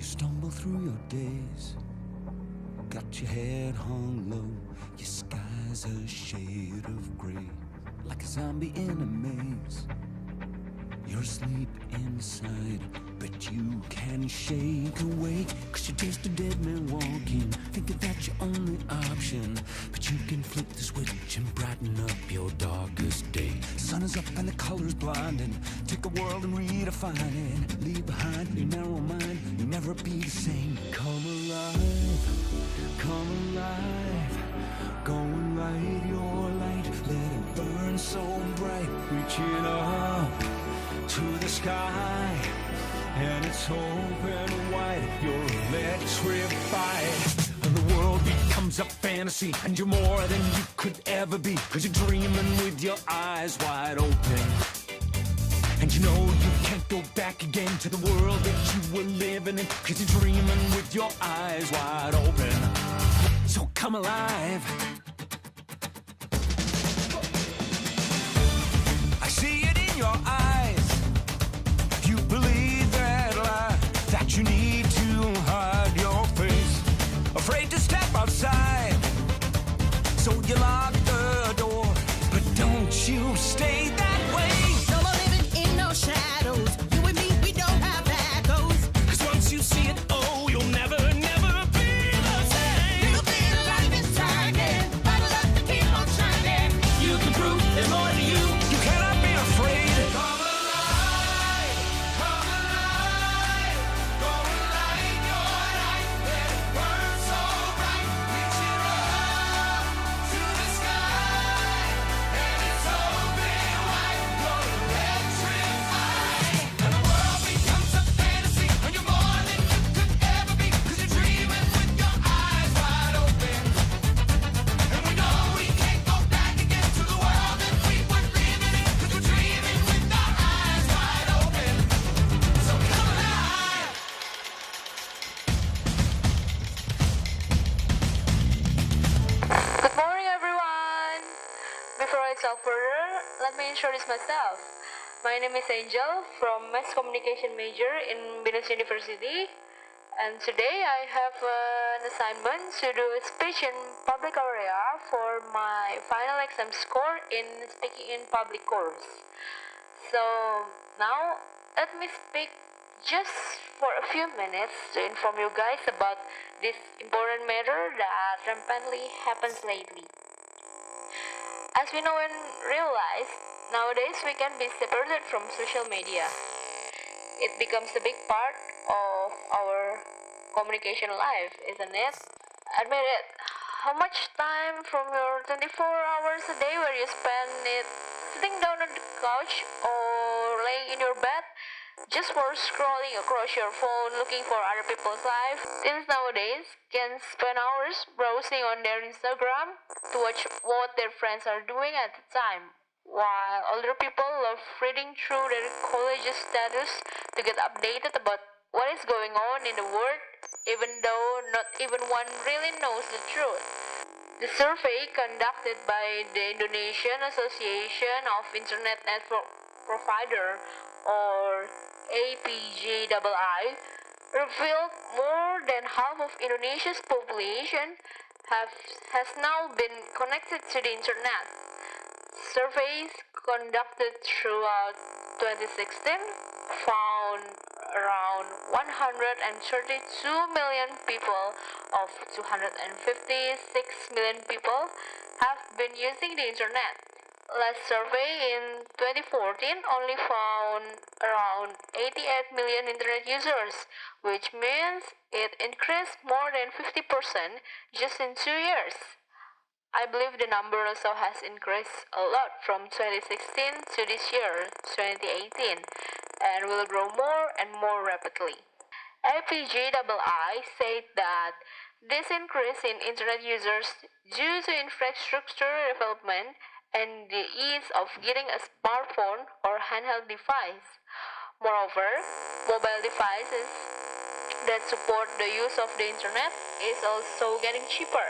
You stumble through your days, got your head hung low, your sky's a shade of gray, like a zombie in a maze. You're asleep inside, but you can shake awake, 'cause you're just a dead man walking, thinking that's your only option. But you can flip the switch and brighten up your darkest day. The sun is up and the color's blinding. Take a world and redefine it. Leave behind your narrow mind, you'll never be the same. Come alive, come alive. Go and light your light, let it burn so bright. Reaching up to the sky, and it's open wide. You're electrified, and the world becomes a fantasy, and you're more than you could ever be, 'cause you're dreaming with your eyes wide open. And you know you can't go back again to the world that you were living in, 'cause you're dreaming with your eyes wide open. So come alive. I see it in your eyes. You believe that lie, that you need to hide your face, afraid to step outside, so you lock the door. But don't you stay that way. No more living in no shadows. You and me, we don't have echoes. 'Cause once you see it, oh, you'll never, never be the same. Little bit of light is shining, bottle up to keep on shining. You can prove there's more to you. You cannot be afraid. Come alive, come alive. Go and light your light, let it burn so bright. Reaching up to the sky, and it's open wide. You're electrified, and the world becomes a fantasy, and you're more than you could ever be, 'cause you're dreaming with your eyes wide open. And we know we can't go back again to the world that we were living in, 'cause we're dreaming with our eyes wide open. So come alive. Good morning, everyone. Before I talk further, let me introduce myself. My name is Angel from Mass Communication major in Binus University, and today I have an assignment to do a speech in public area for my final exam score in speaking in public course. So now let me speak just for a few minutes to inform you guys about this important matter that rampantly happens lately. As we know and realize, nowadays we can be separated from social media. It becomes a big part of our communication life, isn't it? Admit it. How much time from your 24 hours a day where you spend it sitting down on the couch or laying in your bed just for scrolling across your phone looking for other people's life? Since nowadays can spend hours browsing on their Instagram to watch what their friends are doing at the time, while older people love reading through their college status to get updated about what is going on in the world, even though not even one really knows the truth. The survey conducted by the Indonesian Association of Internet Network Provider, or APJII, revealed more than half of Indonesia's population has now been connected to the internet. Surveys conducted throughout 2016 found around 132 million people of 256 million people have been using the internet. Last survey in 2014 only found around 88 million internet users, which means it increased more than 50% just in 2 years. I believe the number also has increased a lot from 2016 to this year, 2018, and will grow more and more rapidly. APJII said that this increase in internet users due to infrastructure development and the ease of getting a smartphone or handheld device. Moreover, mobile devices that support the use of the internet is also getting cheaper.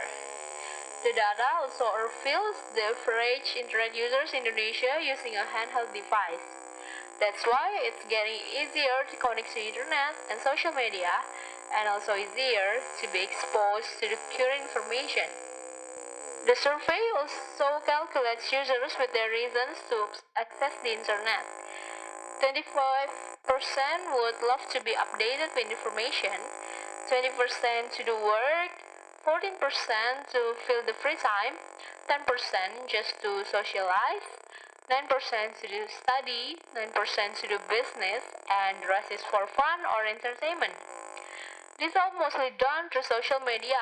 The data also reveals the average internet users in Indonesia using a handheld device. That's why it's getting easier to connect to internet and social media, and also easier to be exposed to the current information. The survey also calculates users with their reasons to access the internet. 25% would love to be updated with information, 20% to do work, 14% to fill the free time, 10% just to socialize, 9% to do study, 9% to do business, and the rest is for fun or entertainment. These are mostly done through social media,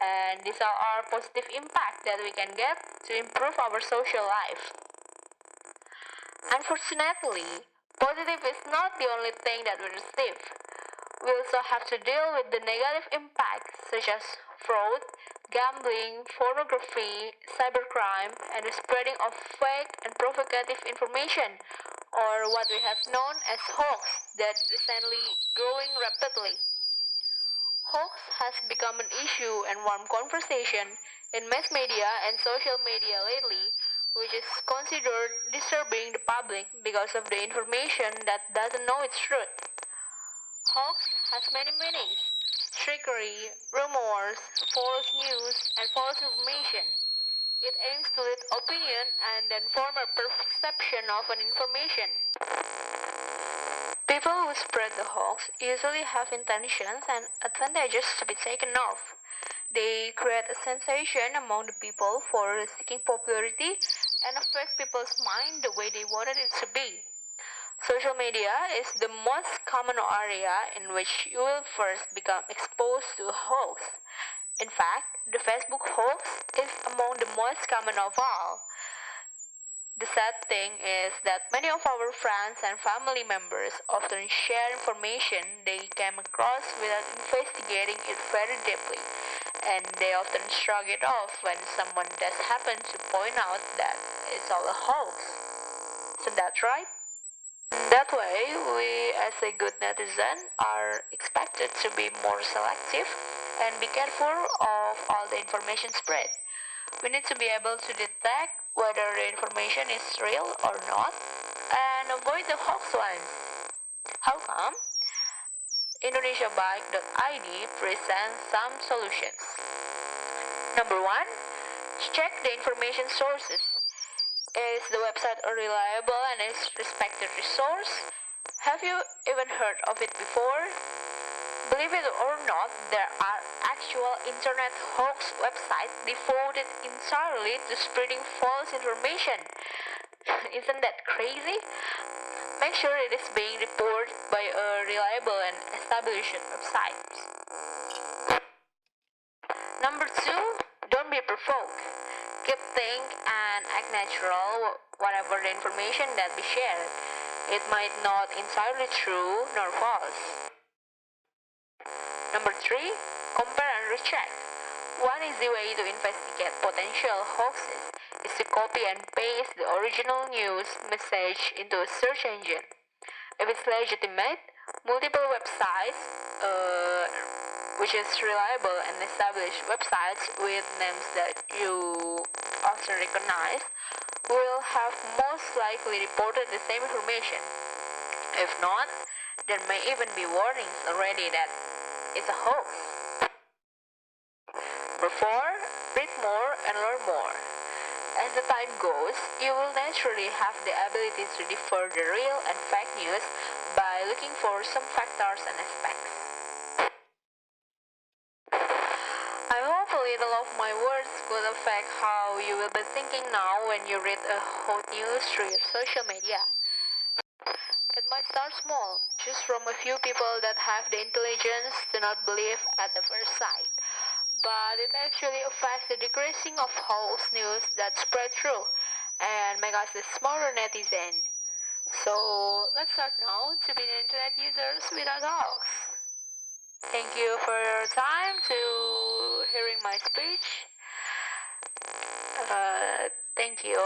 and these are our positive impact that we can get to improve our social life. Unfortunately, positive is not the only thing that we receive. We also have to deal with the negative impacts such as fraud, gambling, pornography, cybercrime, and the spreading of fake and provocative information, or what we have known as hoax that recently growing rapidly. Hoax has become an issue and warm conversation in mass media and social media lately, which is considered disturbing the public because of the information that doesn't know its truth. Hoax has many meanings: trickery, rumors, false news, and false information. It aims to lead opinion and then form a perception of an information. People who spread the hoax usually have intentions and advantages to be taken off. They create a sensation among the people for seeking popularity and affect people's mind the way they wanted it to be. Social media is the most common area in which you will first become exposed to a hoax. In fact, the Facebook hoax is among the most common of all. The sad thing is that many of our friends and family members often share information they came across without investigating it very deeply, and they often shrug it off when someone does happen to point out that it's all a hoax. So that's right. That way, we as a good netizen are expected to be more selective and be careful of all the information spread. We need to be able to detect whether the information is real or not and avoid the hoax ones. How come? IndonesiaBike.id presents some solutions. Number 1, check the information sources. Is the website a reliable and is respected resource? Have you even heard of it before? Believe it or not, there are actual internet hoax websites devoted entirely to spreading false information. Isn't that crazy? Make sure it is being reported by a reliable and established website. Number 2, don't be provoked. Keep think and act natural whatever the information that be shared. It might not entirely true nor false. Number 3, compare and recheck. One easy way to investigate potential hoaxes is to copy and paste the original news message into a search engine. If it's legitimate, multiple websites, which is reliable and established websites with names that you often recognize, will have most likely reported the same information. If not, there may even be warnings already that it's a hoax. Number 4, read more and learn more. As the time goes, you will naturally have the ability to differ the real and fake news by looking for some factors and aspects. I hope a little of my words will affect how you will be thinking now when you read a hot news through your social media. It might start small, just from a few people that have the intelligence to not believe at the first sight. But it actually affects the decreasing of false news that spread through and make us a smarter netizen. So let's start now to be internet users without hoax. Thank you for your time to hearing my speech. Thank you.